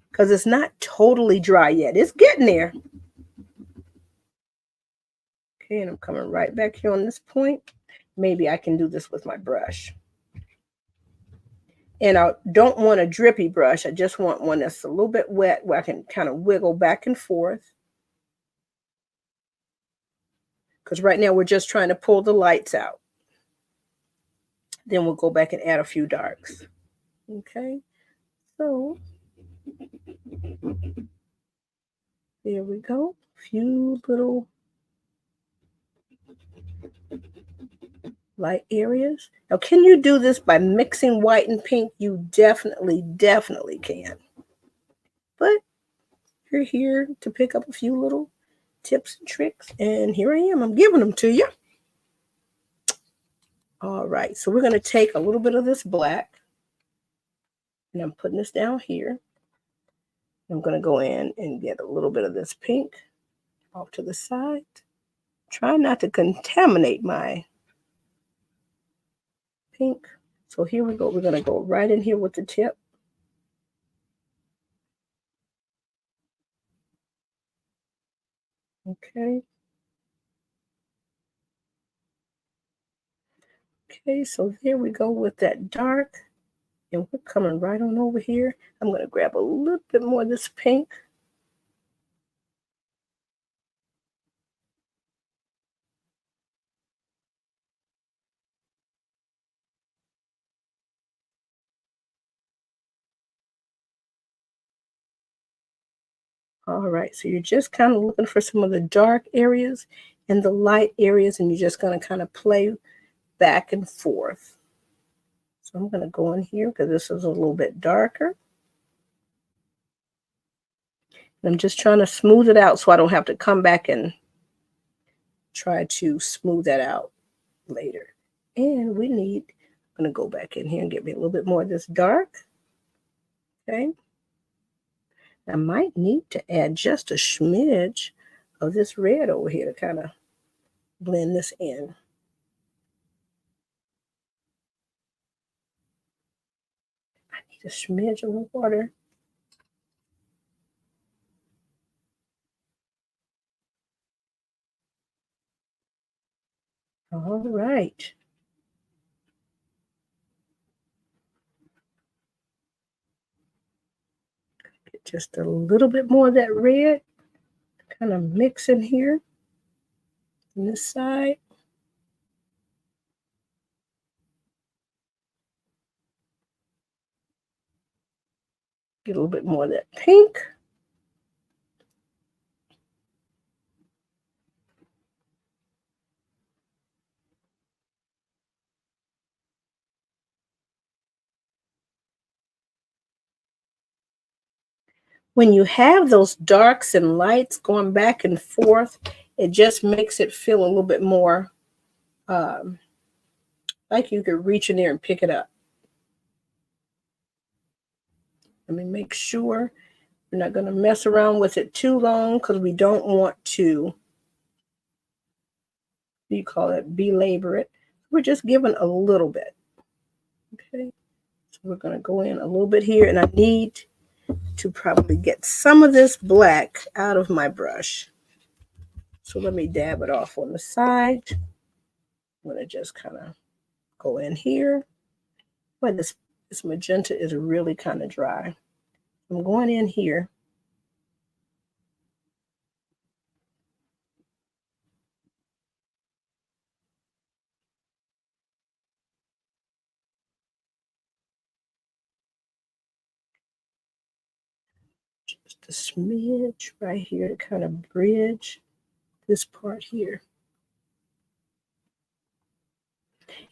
because it's not totally dry yet. It's getting there. Okay, and I'm coming right back here on this point. Maybe I can do this with my brush. And I don't want a drippy brush. I just want one that's a little bit wet where I can kind of wiggle back and forth. Because right now we're just trying to pull the lights out. Then we'll go back and add a few darks. Okay, so there we go. A few little light areas. Now, can you do this by mixing white and pink? You definitely can. But you're here to pick up a few little tips and tricks, and here I am. I'm giving them to you. All right, so we're going to take a little bit of this black, and I'm putting this down here. I'm going to go in and get a little bit of this pink off to the side. Try not to contaminate my pink. So here we go. We're going to go right in here with the tip. Okay. Okay, so there we go with that dark. And we're coming right on over here. I'm going to grab a little bit more of this pink. All right, so you're just kind of looking for some of the dark areas and the light areas, and you're just going to kind of play back and forth. So I'm going to go in here because this is a little bit darker. And I'm just trying to smooth it out so I don't have to come back and try to smooth that out later. And I'm going to go back in here and get me a little bit more of this dark. Okay. I might need to add just a smidge of this red over here to kind of blend this in. I need a smidge of water. All right. Get just a little bit more of that red. Kind of mix in here on this side. Get a little bit more of that pink. When you have those darks and lights going back and forth, it just makes it feel a little bit more like you could reach in there and pick it up. Let me make sure we're not going to mess around with it too long because we don't want to, you call it, belabor it. We're just giving a little bit. Okay, so we're going to go in a little bit here, and I need to probably get some of this black out of my brush. So let me dab it off on the side. I'm going to just kind of go in here. But this magenta is really kind of dry. I'm going in here. Just a smidge right here to kind of bridge this part here.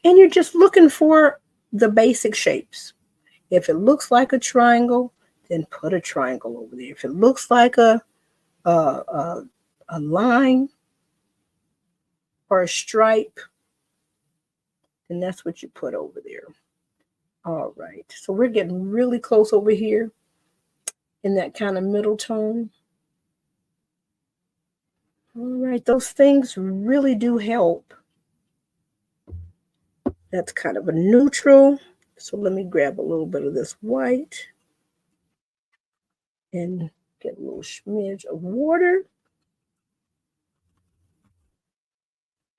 And you're just looking for the basic shapes. If it looks like a triangle, then put a triangle over there. If it looks like a line or a stripe, then that's what you put over there. All right, so we're getting really close over here in that kind of middle tone. All right, those things really do help. That's kind of a neutral. So let me grab a little bit of this white and get a little smidge of water.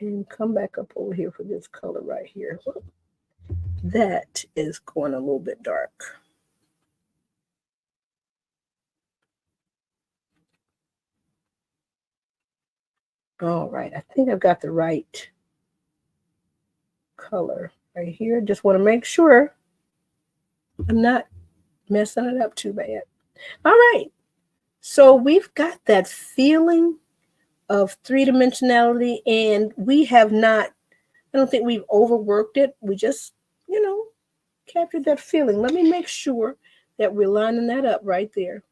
And come back up over here for this color right here. That is going a little bit dark. All right, I think I've got the right color right here. Just want to make sure I'm not messing it up too bad. All right, so we've got that feeling of three-dimensionality, and we have not, I don't think we've overworked it. We just, captured that feeling. Let me make sure that we're lining that up right there.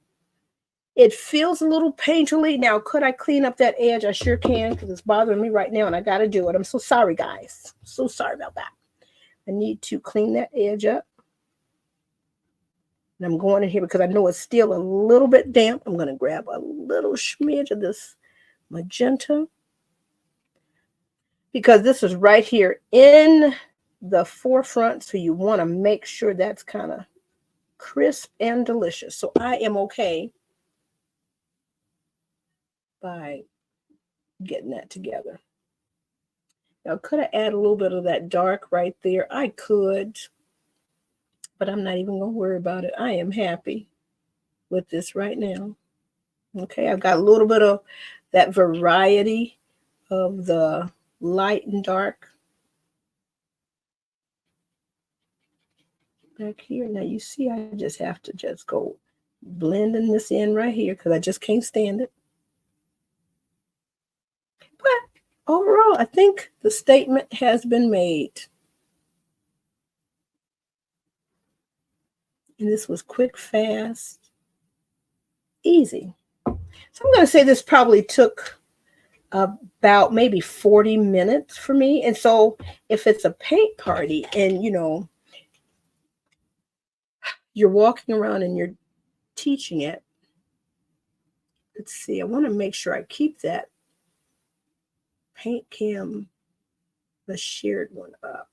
It feels a little painterly. Now, could I clean up that edge? I sure can, because it's bothering me right now, and I got to do it. I'm so sorry, guys. So sorry about that. I need to clean that edge up. And I'm going in here because I know it's still a little bit damp. I'm going to grab a little smidge of this magenta, because this is right here in the forefront. So you want to make sure that's kind of crisp and delicious. So I am okay by getting that together. Now, could I add a little bit of that dark right there? I could, but I'm not even going to worry about it. I am happy with this right now. Okay, I've got a little bit of that variety of the light and dark back here. Now you see, I just have to just go blending this in right here because I just can't stand it. But overall, I think the statement has been made. And this was quick, fast, easy. So I'm going to say this probably took about maybe 40 minutes for me. And so if it's a paint party and, you're walking around and you're teaching it, let's see, I want to make sure I keep that paint cam, the shared one up.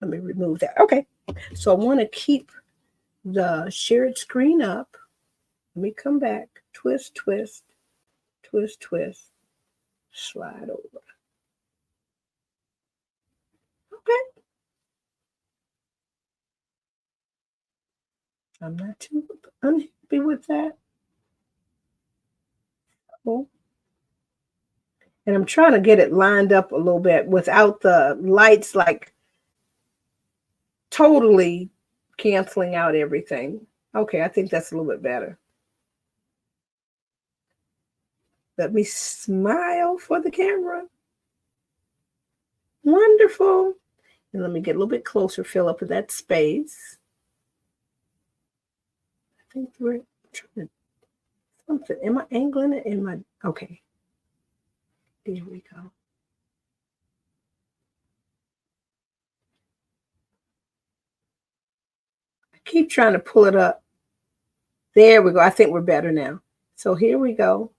Let me remove that. Okay. So I want to keep the shared screen up. Let me come back. Twist, twist, twist, twist. Slide over. Okay. I'm not too unhappy with that. Cool. And I'm trying to get it lined up a little bit without the lights like totally canceling out everything. Okay, I think that's a little bit better. Let me smile for the camera. Wonderful. And let me get a little bit closer, fill up that space. I think we're trying to something. Am I angling it? Okay. There we go. I keep trying to pull it up. There we go. I think we're better now. So here we go.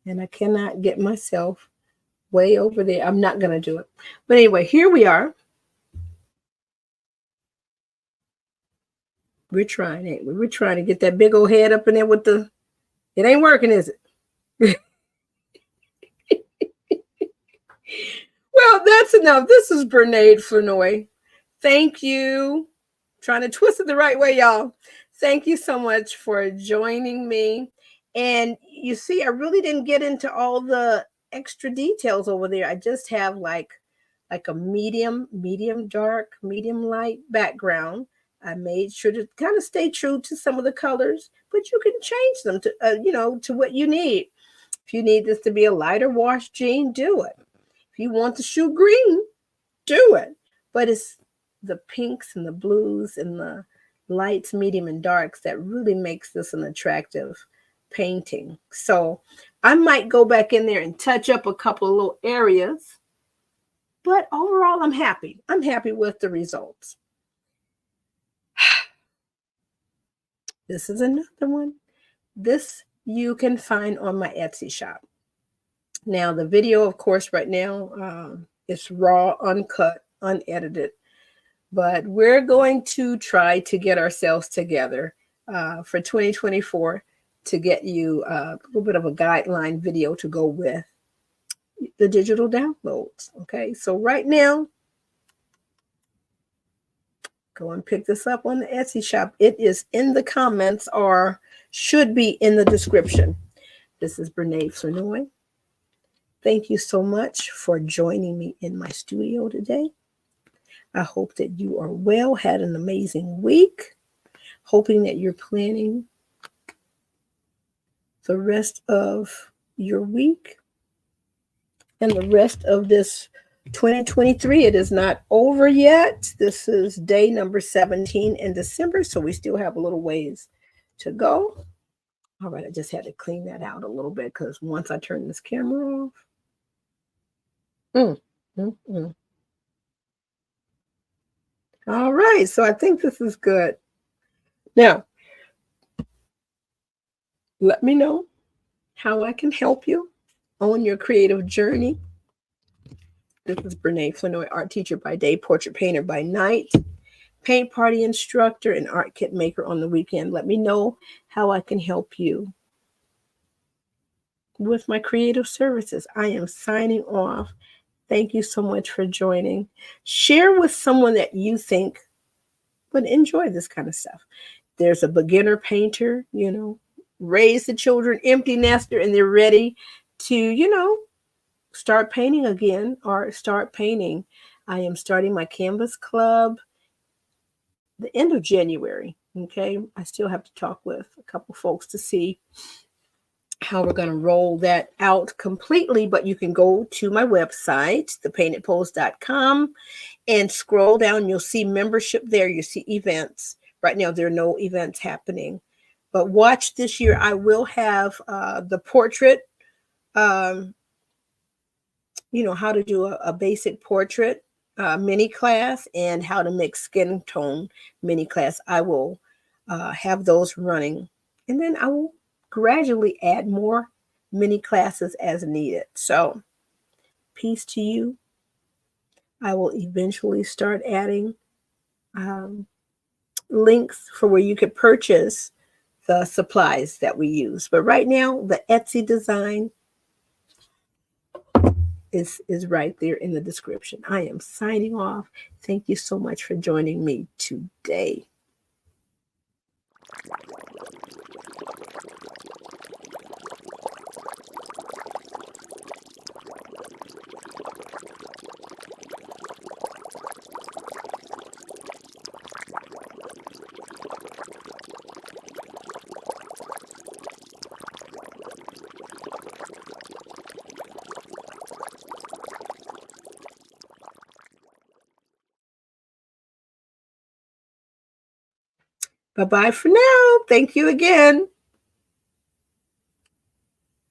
And I cannot get myself way over there. I'm not going to do it. But anyway, here we are. We're trying, ain't we? We're trying to get that big old head up in there with the, it ain't working, is it? Well, that's enough. This is Bernaid Flanoy. Thank you. Trying to twist it the right way, y'all. Thank you so much for joining me. And you see, I really didn't get into all the extra details over there. I just have like a medium dark, medium light background. I made sure to kind of stay true to some of the colors, but you can change them to, to what you need. If you need this to be a lighter wash jean, do it. If you want the shoe green, do it. But it's the pinks and the blues and the lights, medium, and darks that really makes this an attractive painting. So I might go back in there and touch up a couple of little areas. But overall, I'm happy. I'm happy with the results. This is another one. This you can find on my Etsy shop. Now, the video, of course, right now, is raw, uncut, unedited. But we're going to try to get ourselves together for 2024 to get you a little bit of a guideline video to go with the digital downloads. Okay, so right now, go and pick this up on the Etsy shop. It is in the comments or should be in the description. This is Bernaid Flanoy. Thank you so much for joining me in my studio today. I hope that you are well, had an amazing week, hoping that you're planning the rest of your week and the rest of this 2023. It is not over yet. This is day number 17 in December, so we still have a little ways to go. All right, I just had to clean that out a little bit because once I turn this camera off. All right, so I think this is good. Now, let me know how I can help you on your creative journey. This is Bernaid Flanoy, art teacher by day, portrait painter by night, paint party instructor, and art kit maker on the weekend. Let me know how I can help you with my creative services. I am signing off. Thank you so much for joining. Share with someone that you think would enjoy this kind of stuff. There's a beginner painter, raise the children, empty nester, and they're ready to, start painting again or start painting. I am starting my Canvas Club the end of January. Okay. I still have to talk with a couple folks to see how we're going to roll that out completely, but you can go to my website, thepaintedpose.com, and scroll down. You'll see membership there. You see events. Right now, there are no events happening. But watch this year. I will have the portrait, how to do a basic portrait mini class and how to mix skin tone mini class. I will have those running. And then I will gradually add more mini classes as needed. So, peace to you. I will eventually start adding um, links for where you could purchase the supplies that we use. But right now, the Etsy design is right there in the description. I am signing off. Thank you so much for joining me today. Bye-bye for now. Thank you again.